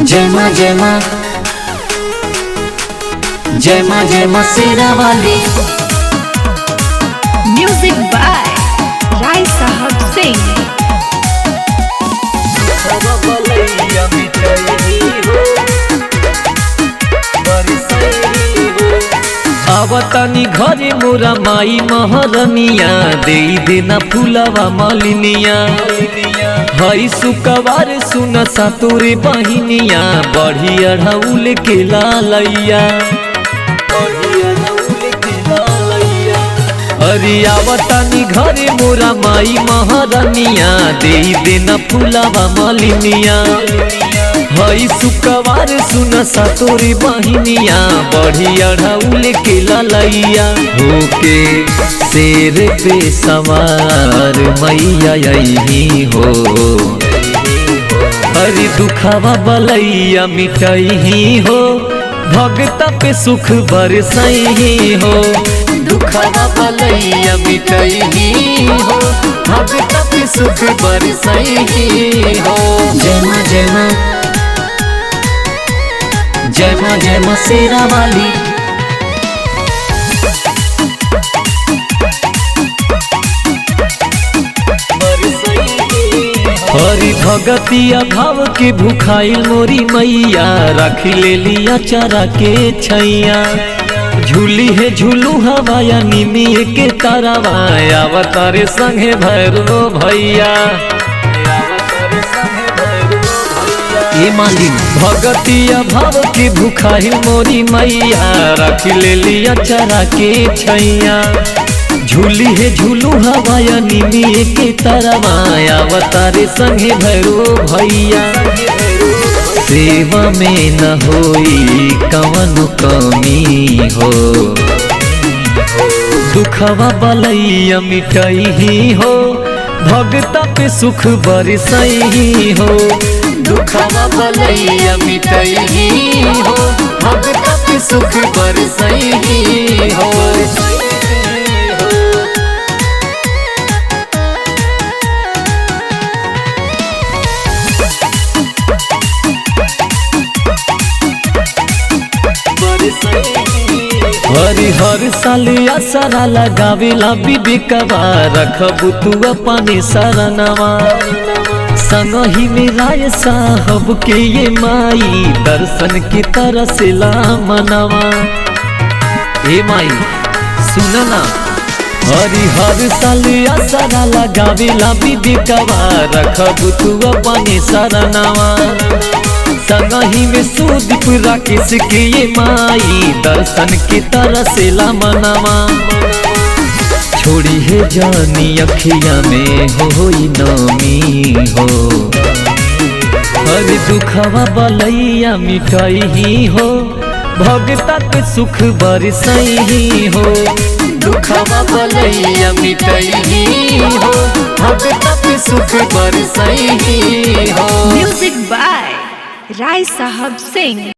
जय माँ जय माँ जय माँ जय माँ शेरा वाली। म्यूजिक बाय राय साहब सिंह। आवतानी घरे मोरा माई महरनिया दे देना फूलवा मालिनिया। हई सुकवार सुन सातोरे बहिनिया बढ़ी अढ़ौल के लालैया। अरे आवतानी घरे मोरा माई महरनिया दे देना फूलवा मालिनिया। हई सुकवार सुन सातोरे बहिनिया बढ़ी अढ़ौल के लालैया। होके शेर पे सवार मैया यही हो। हरि दुखावा बलैया मिटही हो भगता पे सुख बरसही हो। दुखावा बलैया मिटही हो भगता पे सुख बरसही हो। जय माँ जय माँ जय माँ जय माँ शेरा वाली। हरि भगतिया भाव के भूखाइल मोरी मैया रख ले लिया चरा के छैया। झूली है झूलू हवाया निमिये के तारावाया अवतारे संगे भैरो भैया। ये मालिन भगतिया भाव के भूखाइल मोरी मैया रख ले लिया चरा के छैया। झूली है झूलू हवाया निमिये के तारावाया अवतारे संगे भैरो भैया। सेवा में न होई कवन कमी हो। दुखवा बलैया मिटही हो भगता पे सुख बरसही हो। दुखवा बलैया मिटही हो भगता पे सुख बरसही हो। हरि हर साल असरा लगावेला विवेकवा रखबू तू अपने शरणवा। संगही में राय साहब के ये माई दर्शन की तरह से ला मनवा। ए माई सुनना हरि हर साल असरा लगावेला विवेकवा रखबू तू अपने शरणवा। संगही में सुदीप राकेश के ये माई दर्शन की तरह से ला मनवा। छोड़ी है जानी अखिया में होई नमी हो। हर दुखवा बलैया मिटही हो भगता के सुख बरसही हो। दुखवा बलैया मिटही हो भगता के सुख बरसही हो। म्यूजिक बाय राय साहब सिंह।